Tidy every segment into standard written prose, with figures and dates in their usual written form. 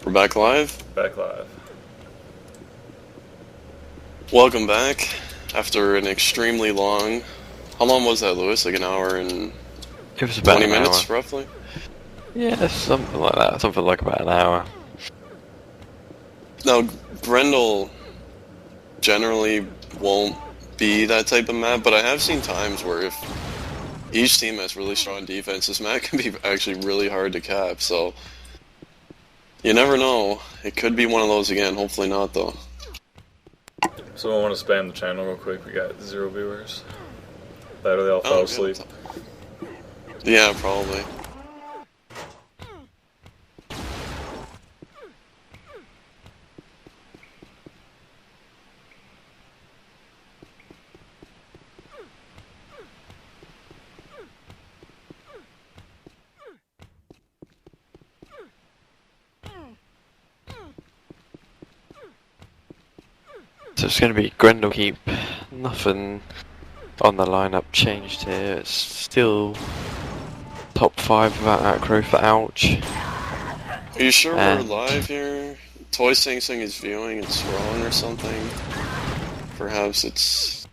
We're back live? Back live. Welcome back after an extremely long... How long was that, Lewis? Like an hour and... It was about 20 an minutes, hour. roughly? Yeah, something like that. Something like about an hour. Now, Grendel generally won't be that type of map, but I have seen times where if each team has really strong defense, this map can be actually really hard to cap, so... You never know. It could be one of those again. Hopefully not, though. So I want to spam the channel real quick. We got 0 viewers. Later they all fell asleep. Yeah, probably. So it's going to be Grendlekeep. Nothing on the lineup changed here. It's still top 5 without Acro for Ouch. Are you sure we're live here? Toy Sing Sing is viewing, it's wrong or something. Perhaps it's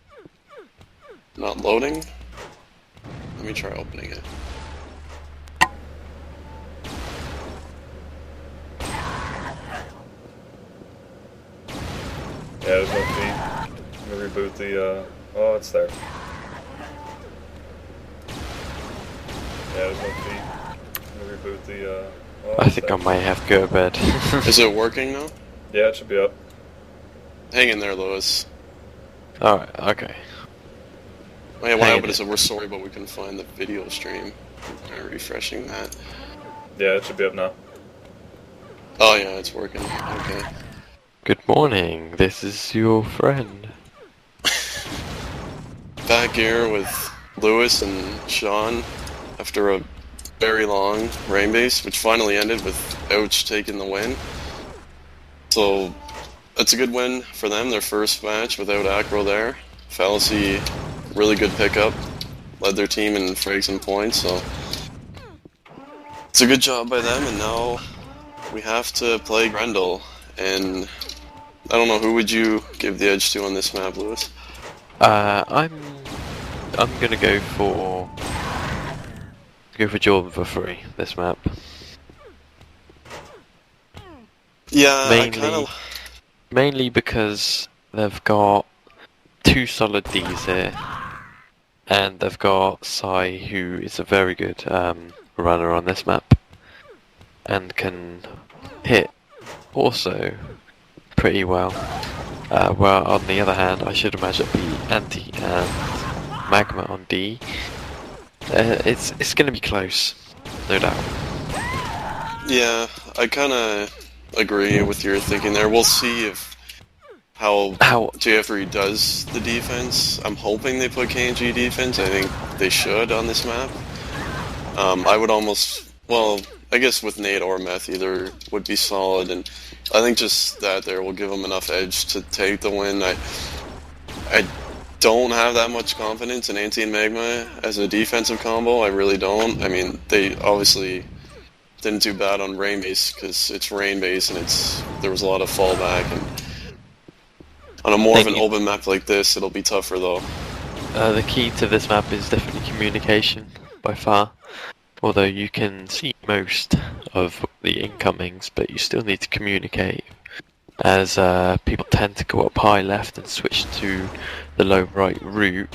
not loading? Let me try opening it. Yeah, there's no feed. I'm gonna reboot the, oh, it's there. Yeah, there's no feed. I'm gonna reboot the, oh, I think I may have to go to bed. Is it working now? Yeah, it should be up. Hang in there, Lewis. Alright, okay. Oh, yeah, what happened is that we're sorry, but we couldn't find the video stream. I'm refreshing that. Yeah, it should be up now. Oh yeah, it's working. Okay. Good morning, this is your friend. Back here with Lewis and Sean after a very long rain base, which finally ended with Ouch taking the win. So that's a good win for them, their first match without Acro there. Fallacy, really good pickup, led their team in frags and points, so it's a good job by them, and now we have to play Grendel, and I don't know, who would you give the edge to on this map, Lewis? I'm gonna go for Jordan for free, this map. Yeah, mainly because they've got 2 solid Ds here, and they've got Sai, who is a very good runner on this map, and can hit also pretty well. Well, on the other hand, I should imagine it'd be Anti and Magma on D. It's going to be close, no doubt. Yeah, I kind of agree with your thinking there. We'll see if how jF3 does the defense. I'm hoping they put KNG defense. I think they should on this map. I would almost, well, I guess with Nate or Meth either would be solid, and I think just that there will give them enough edge to take the win. I don't have that much confidence in Anti and Magma as a defensive combo. I really don't. I mean, they obviously didn't do bad on rain base because it's rain base and there was a lot of fallback, and on a more of an open map like this, it'll be tougher though. The key to this map is definitely communication by far. Although you can see most of the incomings, but you still need to communicate, as people tend to go up high left and switch to the low right route,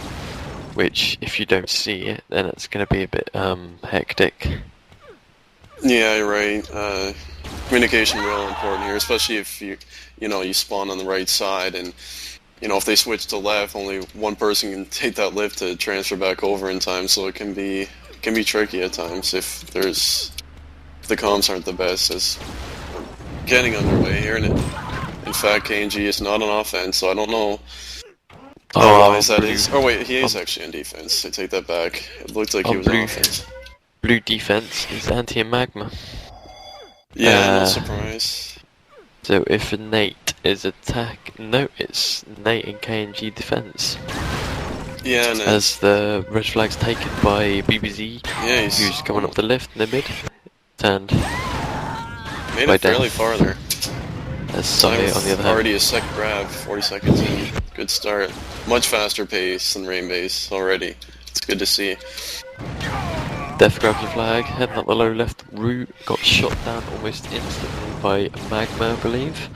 which if you don't see it, then it's going to be a bit hectic. Yeah, you're right. Communication real important here, especially if you spawn on the right side, and if they switch to left, only one person can take that lift to transfer back over in time, so it can be tricky at times if the comms aren't the best, as we're getting underway here, and in fact KNG is not on offense, so I don't know how wise that is. Oh wait, he is actually on defense. I take that back. It looked like he was on offense. Blue defense is Anti and Magma. Yeah, no surprise. So if Nate is attack, no, it's Nate and KNG defense. Yeah, and as the red flag's taken by BBZ, yeah, who's coming up the lift in the mid, and Made by it fairly Def. far there. There's Sai on the other hand. Already a second grab, 40 seconds in. Good start. Much faster pace than Rain Base already. It's good to see. Def grabs the flag, heading up the low left route, got shot down almost instantly by Magma, I believe.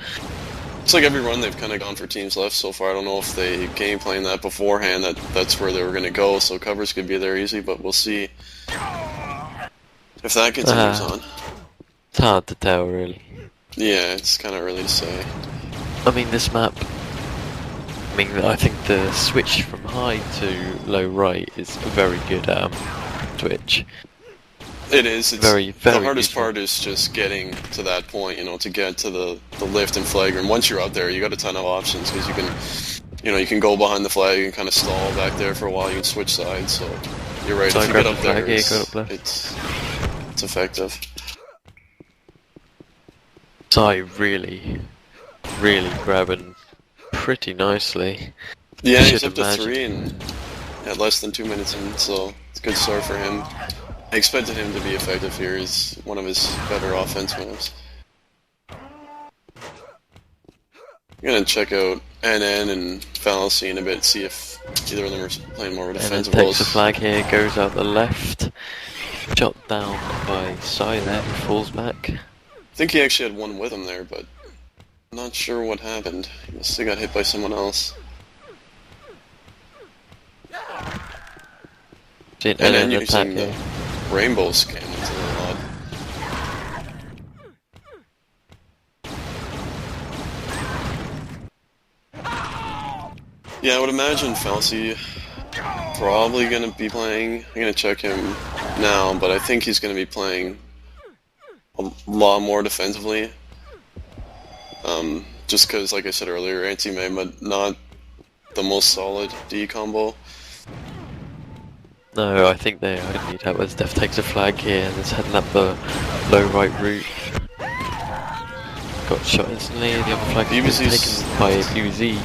It's like every run they've kind of gone for teams left so far. I don't know if they game planned that beforehand, that's where they were going to go, so covers could be there easy, but we'll see if that continues on. It's hard to tell, really. Yeah, it's kind of early to say. I mean, this map, I think the switch from high to low right is a very good switch. It is. It's very the hardest useful. part is just getting to that point, to get to the lift and flag. And once you're up there, you got a ton of options because you can, you can go behind the flag and kind of stall back there for a while. You can switch sides. So you're right. So if you get up there, flag, it's effective. Sai really grabbing pretty nicely. Yeah, he's Should up to imagine. 3 and at less than 2 minutes in, so it's a good start for him. I expected him to be effective here. He's one of his better offense moves. I'm gonna check out NN and Fallacy in a bit, see if either of them are playing more And then defensive takes roles. the flag here, goes out the left. Shot down by Sai there, who falls back. I think he actually had one with him there, but I'm not sure what happened. He must have got hit by someone else. And then then using attack the here. rainbow skin, it's a little odd. Yeah, I would imagine Fallacy probably going to be playing. I'm going to check him now, but I think he's going to be playing a lot more defensively. Just because, like I said earlier, anti-main, but not the most solid D combo. No, I think they need help as Def takes a flag here and is heading up the low right route. Got shot instantly, the other flag is BBZ's taken by BBZ.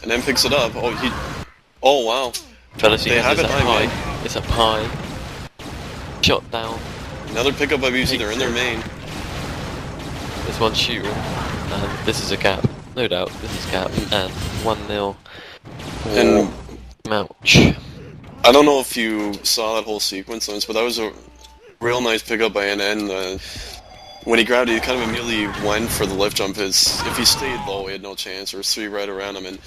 And then picks it up. Oh wow. Fallacy They have is it up high, high. It's up high. Shot down. Another pickup by BBZ, they're in their main. There's one shooter. And this is a gap. No doubt, this is gap. And 1-0 for And Mouch. I don't know if you saw that whole sequence, Lance, but that was a real nice pickup by NN. When he grabbed it, he kind of immediately went for the lift jump. If he stayed low, he had no chance. There was 3 right around him, and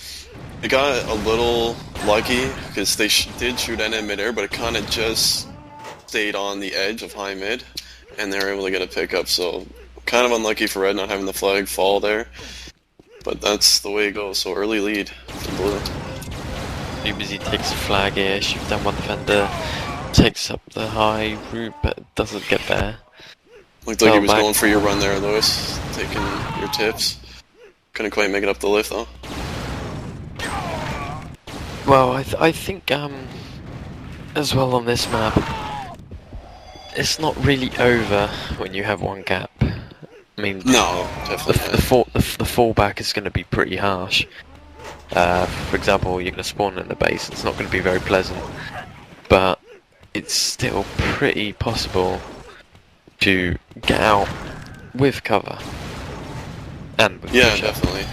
it got a little lucky because they did shoot NN midair, but it kind of just stayed on the edge of high mid, and they were able to get a pickup. So kind of unlucky for Red not having the flag fall there, but that's the way it goes. So early lead for Blue. BBZ takes a flag here, shoots down one defender, takes up the high route, but doesn't get there. Looked like he was back. going for your run there, Lewis, taking your tips. Couldn't quite make it up the lift though. Well, I think as well on this map, it's not really over when you have one gap. I mean, No, definitely not. the fallback is going to be pretty harsh. For example, you're going to spawn in the base. It's not going to be very pleasant, but it's still pretty possible to get out with cover and with Yeah, push-up. definitely.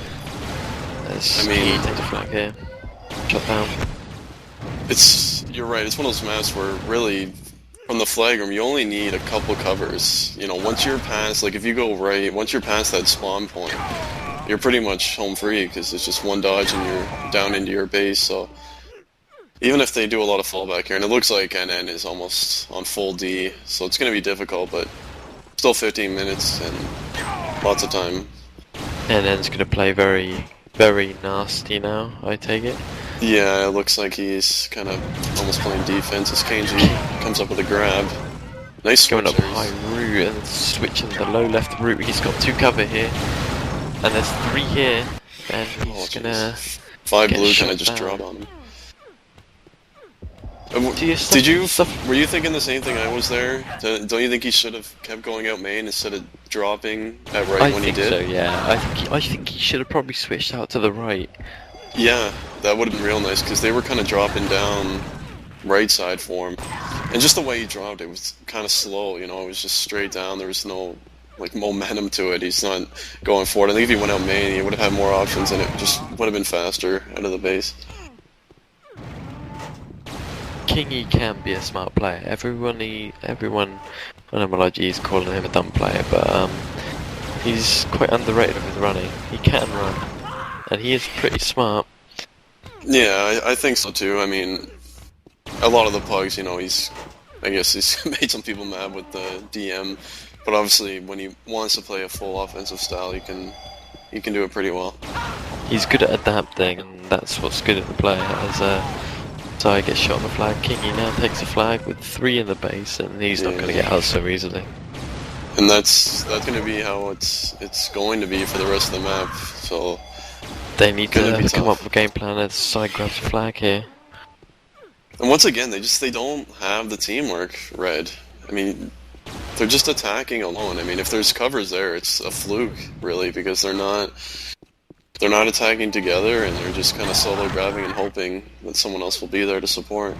There's I mean- take the flag here, shot down. You're right, it's one of those maps where really, from the flag room, you only need a couple covers. Once you're past, like if you go right, once you're past that spawn point, you're pretty much home free because it's just one dodge and you're down into your base. So even if they do a lot of fallback here, and it looks like NN is almost on full D, so it's going to be difficult, but still 15 minutes and lots of time. And then's going to play very, very nasty now, I take it. Yeah, it looks like he's kind of almost playing defense as KNG comes up with a grab. Nice Going switch up there. high route and switching the low left route. He's got 2 cover here, and there's 3 here, and he's jeez. gonna 5 get blue shot kind of just down. drop on him. Were you thinking the same thing I was there? Don't you think he should have kept going out main instead of dropping at right I when he think did? so, yeah. I think he should have probably switched out to the right. Yeah, that would have been real nice because they were kind of dropping down right side for him. And just the way he dropped it was kind of slow, it was just straight down. There was no like momentum to it. He's not going for it. I think if he went out main, he would have had more options, and it just would have been faster out of the base. Kingy can be a smart player. Everyone on MLIG is calling him a dumb player, but he's quite underrated with running. He can run, and he is pretty smart. Yeah, I think so too. I mean, a lot of the pugs, you know, I guess he's made some people mad with the DM, but obviously when he wants to play a full offensive style, he can do it pretty well. He's good at adapting, and that's what's good at the player. As Sai gets shot on the flag, Kingy now takes a flag with 3 in the base, and he's not going to get out so easily. And that's going to be how it's going to be for the rest of the map. So they need to come up with a game plan as Sai grabs a flag here. And once again, they don't have the teamwork, Red. I mean, they're just attacking alone. I mean, if there's covers there, it's a fluke, really, because they're not attacking together, and they're just kind of solo grabbing and hoping that someone else will be there to support.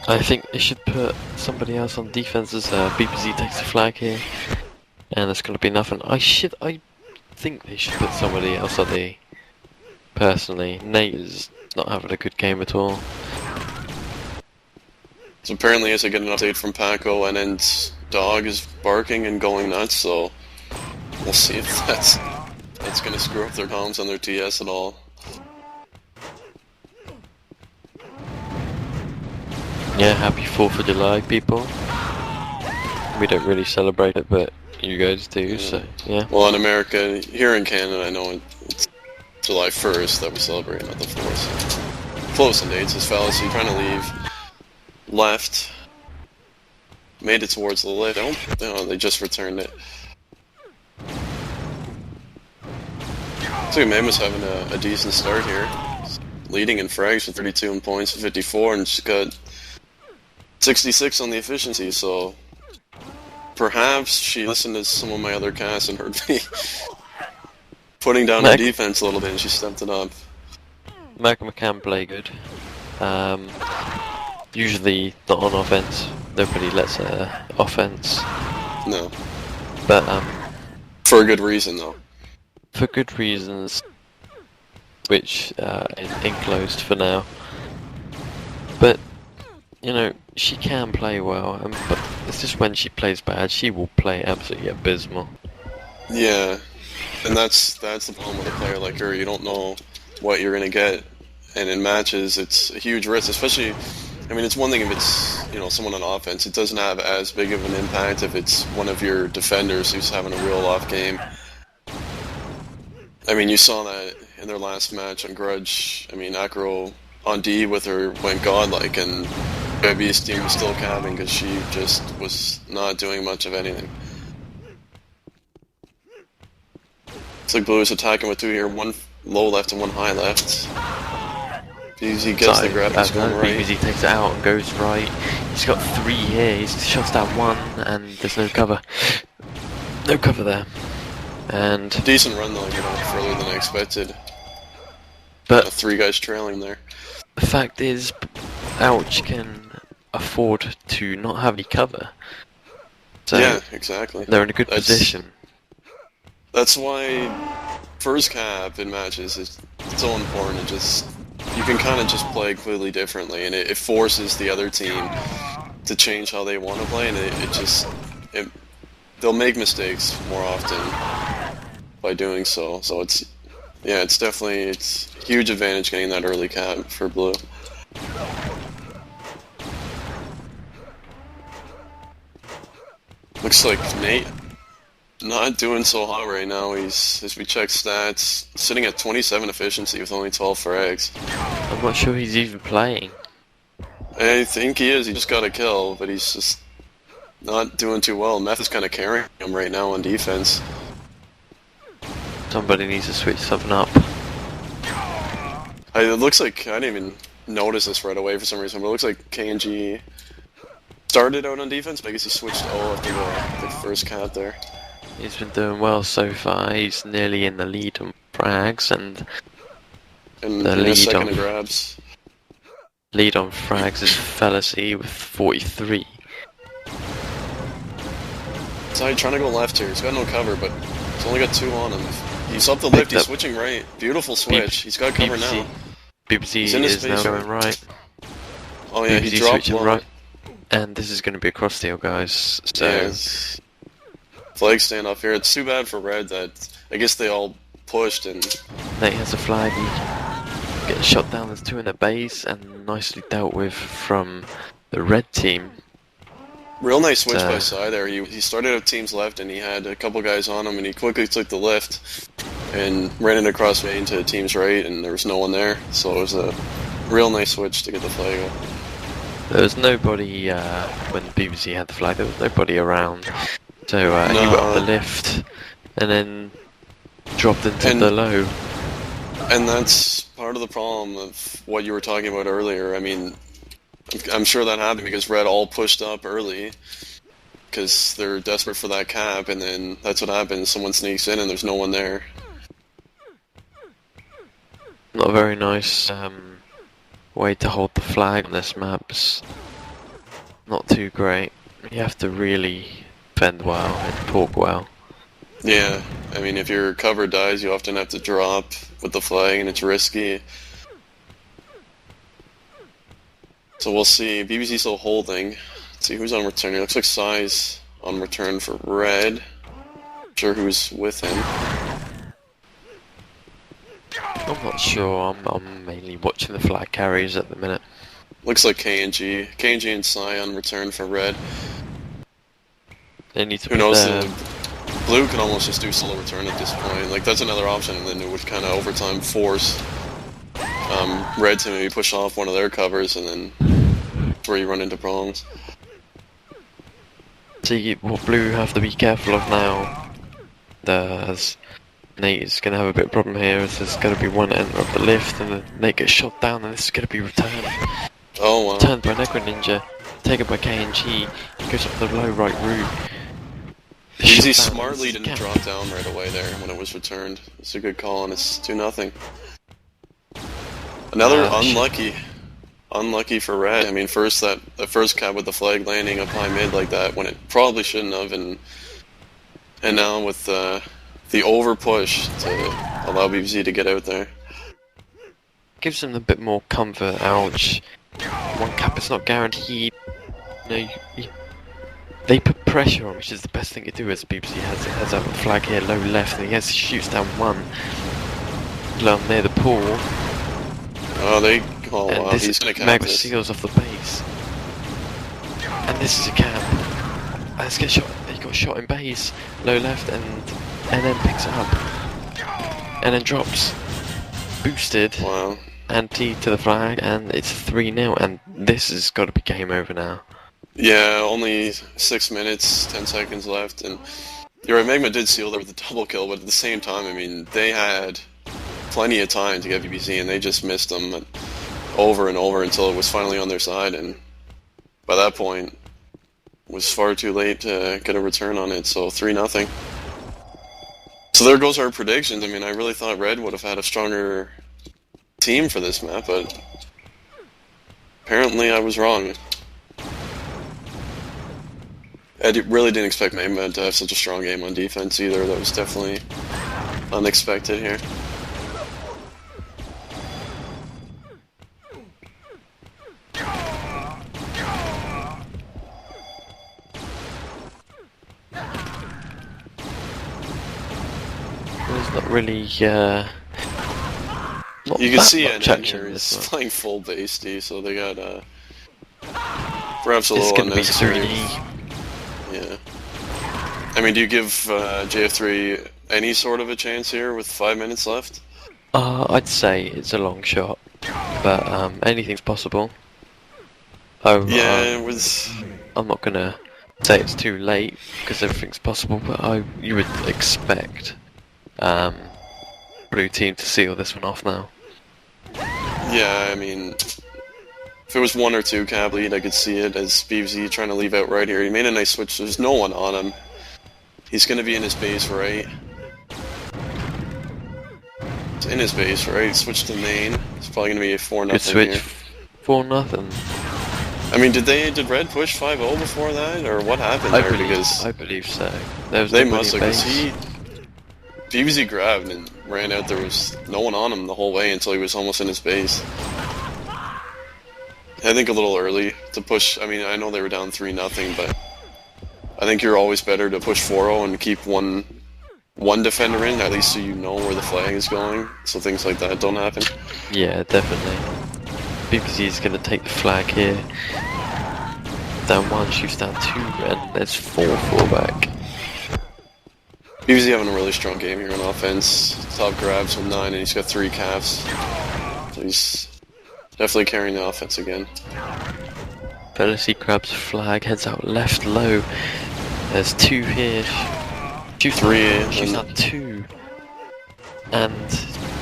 I think they should put somebody else on defense as BPZ takes the flag here, and it's going to be nothing. I think they should put somebody else on the. Personally, Nate is not having a good game at all. So apparently, as I get an update from Paco, and then Dog is barking and going nuts, so we'll see if that's going to screw up their comms on their TS at all. Yeah, happy 4th of July, people. We don't really celebrate it, but you guys do, so yeah. Well, in America, here in Canada, I know it's July 1st that we celebrate, not the 4th. Close in dates, this fallacy, trying to leave. Left. Made it towards the left. No, they just returned it. So Mama's having a decent start here. Leading in frags with 32 in points, 54, and she's got 66 on the efficiency, so perhaps she listened to some of my other casts and heard me putting down her defense a little bit, and she stepped it up. Magma can play good. Usually not on offense. Nobody lets her offense. No. But for a good reason, though. For good reasons, which is enclosed for now. But you know, she can play well, but it's just when she plays bad, she will play absolutely abysmal. Yeah, and that's the problem with a player like her. You don't know what you're gonna get, and in matches, it's a huge risk, especially. I mean, it's one thing if it's, you know, someone on offense. It doesn't have as big of an impact if it's one of your defenders who's having a real off game. I mean, you saw that in their last match on Grudge. I mean, Acro on D with her went godlike, and Baby's team was still capping because she just was not doing much of anything. Looks like Blue is attacking with 2 here, 1 low left and 1 high left. He gets the grab, he's going right. He takes it out and goes right. He's got 3 here, he's shots down 1, and there's no cover. No cover there. And decent run though, you know, further than I expected. But 3 guys trailing there. The fact is, Ouch can afford to not have any cover. So yeah, exactly. They're in a good position. That's why first cap in matches is so important. You can kind of just play completely differently, and it forces the other team to change how they want to play, and they'll make mistakes more often by doing so. So it's definitely a huge advantage getting that early cap for Blue. Looks like Nate not doing so hot right now. He's, as we check stats, sitting at 27 efficiency with only 12 frags. I'm not sure he's even playing. I think he is. He just got a kill, but he's just not doing too well. Meth is kind of carrying him right now on defense. Somebody needs to switch something up. It looks like, I didn't even notice this right away for some reason, but it looks like KNG started out on defense, but I guess he switched O after the first cap there. He's been doing well so far. He's nearly in the lead on frags and the lead on grabs. Lead on frags is Fallacy with 43. Sai trying to go left here. He's got no cover, but he's only got 2 on him. He's up the lift. He's switching right. Beautiful switch. He's got cover now. BBC is now going right. Oh yeah, BBC he dropped switching one. right. And this is going to be a cross steal, guys. So Yes. Flag stand off here. It's too bad for Red that I guess they all pushed and... Nate has a flag. He gets shot down. There's 2 in the base and nicely dealt with from the red team. Real nice switch by Sai there. He started out team's left and he had a couple guys on him and he quickly took the lift and ran it across main to team's right and there was no one there. So it was a real nice switch to get the flag up. There was nobody when BBC had the flag. There was nobody around. So he went up the lift and then dropped into the low. And that's part of the problem of what you were talking about earlier. I mean, I'm sure that happened because Red all pushed up early because they're desperate for that cap, and then that's what happens. Someone sneaks in and there's no one there. Not a very nice way to hold the flag on this map. It's not too great. You have to really defend well and pork well. Yeah, I mean, if your cover dies, you often have to drop with the flag, and it's risky. So we'll see. BBC still holding. Let's see who's on return here. Looks like Sai's on return for Red. Not sure who's with him. I'm not sure. I'm mainly watching the flag carriers at the minute. Looks like KNG. KNG and Sai on return for Red. They need to Who knows? Blue can almost just do solo return at this point. Like, that's another option, and then it would kind of overtime force Red to maybe push off one of their covers, and then that's where you run into problems. See, what Blue have to be careful of now, as Nate is going to have a bit of problem here, as there's going to be one end of the lift, and then Nate gets shot down, and this is going to be returned. Oh, wow. Turned by Necro Ninja, taken by KNG, he goes up the low right route. Easy smartly didn't drop down right away there when it was returned. It's a good call, and it's 2-0. Another unlucky for Red. I mean, first that first cap with the flag landing up high mid like that when it probably shouldn't have, and now with the over push to allow BBC to get out there. Gives them a bit more comfort. Ouch. One cap is not guaranteed. They put pressure on, which is the best thing to do, as BBC has a flag here, low left, and he shoots down one. Low near the pool. Oh, wow, he's gonna cap Mag this. seals off the base. And this is a cap. Let's get shot. He got shot in base, low left, and then picks it up. And then drops. Boosted. Wow. Anti to the flag, and it's 3-0, and this has got to be game over now. Yeah, only 6 minutes, 10 seconds left, and you're right, Magma did seal there with the double kill, but at the same time, I mean, they had plenty of time to get BBC, and they just missed them over and over until it was finally on their side, and by that point, it was far too late to get a return on it, so 3-0. So there goes our predictions. I mean, I really thought Red would have had a stronger team for this map, but apparently I was wrong. I really didn't expect Magma to have such a strong game on defense either. That was definitely unexpected here. There's not really, not you can that see much it in action here. in It's this one. playing full base D, so they got perhaps a It's little going to be unnecessary. 3D. Yeah. I mean, do you give jF3 any sort of a chance here with 5 minutes left? I'd say it's a long shot, but anything's possible. Oh, Yeah, it was. I'm not gonna say it's too late because everything's possible, but you would expect blue team to seal this one off now. Yeah, I mean, if it was 1 or 2 cap lead, I could see it as BBC trying to leave out right here. He made a nice switch. There's no one on him. He's going to be in his base, right? It's in his base, right? Switch to main. It's probably going to be a 4-0 Good switch. here. 4-0. I mean, did Red push 5-0 before that, or what happened there? I believe so. There was they nobody must have, in because base. BBC grabbed and ran out. There was no one on him the whole way until he was almost in his base. I think a little early to push. I mean, I know they were down 3-0, but I think you're always better to push 4-0 and keep one defender in, at least so you know where the flag is going, so things like that don't happen. Yeah, definitely. BBC is going to take the flag here. Down 1, shoots down 2, and there's 4 back. BBC having a really strong game here on offense. Top grabs with 9, and he's got 3 calves. So he's definitely carrying the offense again. Felicity grabs a flag, heads out left low. There's 2 here. Shoots 3, shoots down 2. And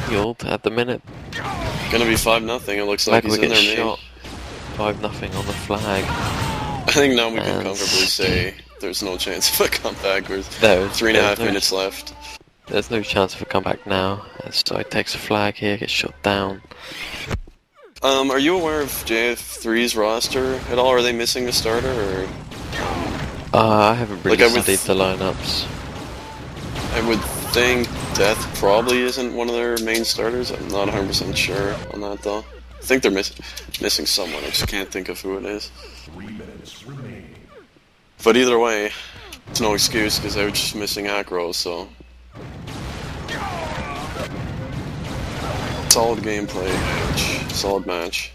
healed at the minute. Gonna be 5-0. It looks like he's in there, maybe. Shot. 5-0 on the flag. I think now we can comfortably say there's no chance of a comeback. There's 3.5 minutes left. There's no chance of a comeback now. So he takes a flag here, gets shot down. Are you aware of jF3's roster at all? Are they missing a starter, or? I haven't really studied the lineups. I would think Death probably isn't one of their main starters. I'm not 100% sure on that though. I think they're missing someone. I just can't think of who it is. 3 minutes remaining. But either way, it's no excuse because they were just missing Acro, so. Solid gameplay match. Solid match.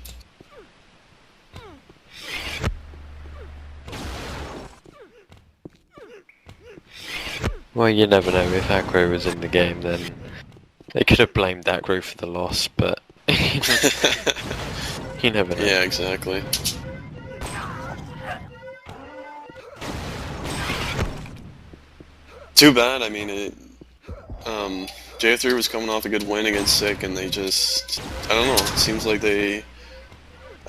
Well, you never know. If Acro was in the game, then they could have blamed Acro for the loss, but you never know. Yeah, exactly. Too bad. I mean, jF3 was coming off a good win against Sick, and they just, I don't know, it seems like I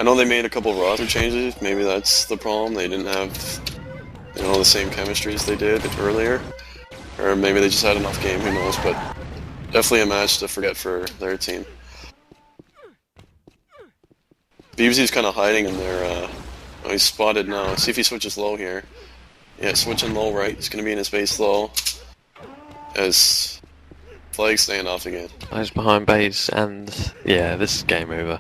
know they made a couple of roster changes, maybe that's the problem, they didn't have, the same chemistry as they did earlier, or maybe they just had enough game, who knows, but definitely a match to forget for their team. BBZ's kind of hiding in there, oh, he's spotted now, see if he switches low here. Yeah, switching low right, he's going to be in his base low, as flag standoff again. He's behind base, and yeah, this is game over.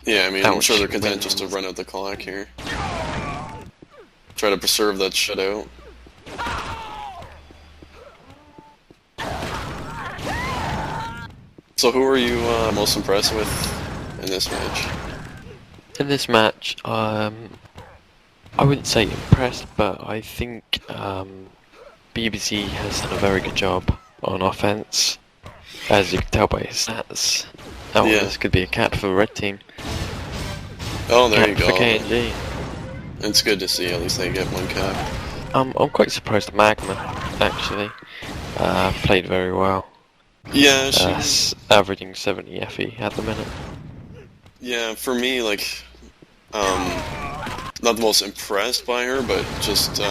Yeah, I mean, I'm sure they're content just to run out the clock here. Try to preserve that shutout. So who are you most impressed with in this match? In this match, I wouldn't say impressed, but I think BBC has done a very good job on offense, as you can tell by his stats. Oh, yeah. This could be a cap for the red team. Oh, there cap you go. For KNG. It's good to see, at least they get 1 cap. I'm quite surprised Magma, actually, played very well. Yeah, she's averaging 70 FE at the minute. Yeah, for me, like, not the most impressed by her, but just,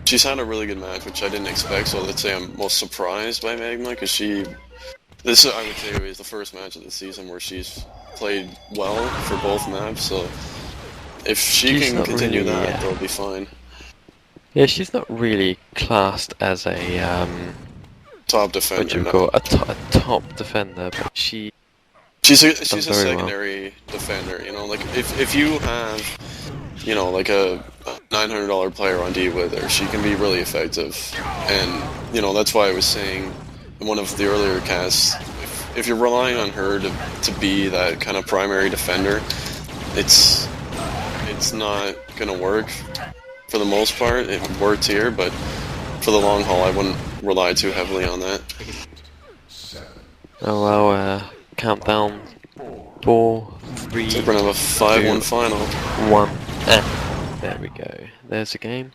she's had a really good match, which I didn't expect, so let's say I'm most surprised by Magma, because this, I would say, is the first match of the season where she's played well for both maps, so if she can continue really, that, they'll be fine. Yeah, she's not really classed as a, top defender. A top defender, but she's a secondary defender, like, if you have, like a $900 player on D with her, she can be really effective, and, that's why I was saying in one of the earlier casts, if you're relying on her to be that kind of primary defender, it's not gonna work for the most part. It worked here, but for the long haul, I wouldn't rely too heavily on that. Oh well, countdown 4, 3. So we're gonna have a 5-1 final. 1. There we go. There's the game.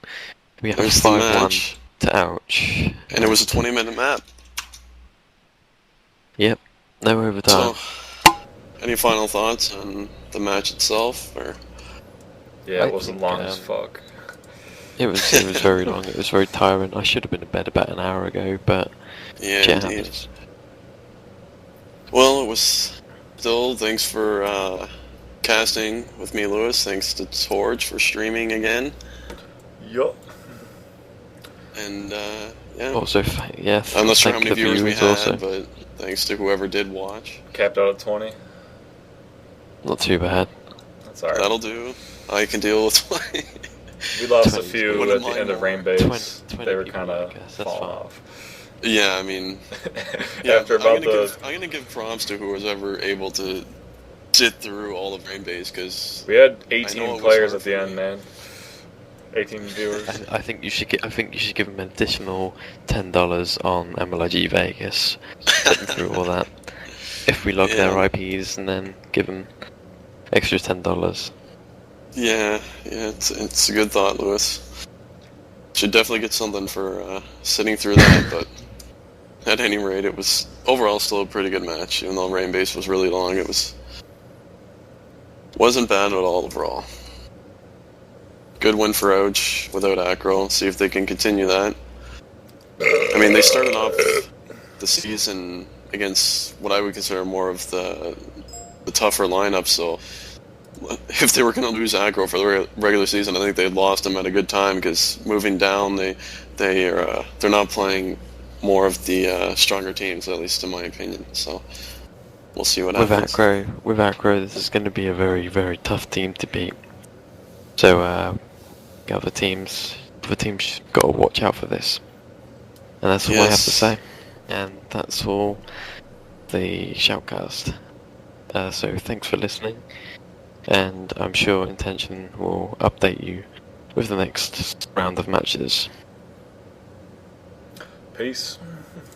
We have a 5-1 to Ouch. And it was a 20-minute map. Yep. No overtime. So, any final thoughts on the match itself, or? Yeah, it wasn't long as fuck. It was very long. It was very tiring. I should have been to bed about an hour ago, but yeah, indeed. Well, it was still. Thanks for casting with me, Lewis. Thanks to Torch for streaming again. Yup. And yeah, Also, yeah. I'm not sure how thank many the viewers we had, also. but thanks to whoever did watch. Capped out at 20. Not too bad. That's alright. That'll do. I can deal with my... We lost 20. a few Wouldn't at the end of mind Rain more. Base. 20 They were people, kind I of guess, that's falling fine. off. Yeah, I mean... Yeah, After about I'm gonna give props to who was ever able to sit through all of Rain Base, because... We had I know 18 it was players hard at the for end, me. man. 18 viewers. I think you should give them an additional $10 on MLIG Vegas, sitting through all that. If we log their Yeah. IPs and then give them extra $10. Yeah, it's a good thought, Lewis. Should definitely get something for sitting through that, but at any rate, it was overall still a pretty good match. Even though Rain Base was really long, it wasn't bad at all overall. Good win for Ouch without Acro. See if they can continue that. I mean, they started off the season against what I would consider more of the tougher lineup, so if they were going to lose Aggro for the regular season, I think they lost them at a good time, because moving down, they're not playing more of the stronger teams, at least in my opinion. So we'll see what happens. With Aggro, this is going to be a very, very tough team to beat. So other teams got to watch out for this. And that's all I have to Yes. say. And that's all the shoutcast. So thanks for listening. And I'm sure Intention will update you with the next round of matches. Peace.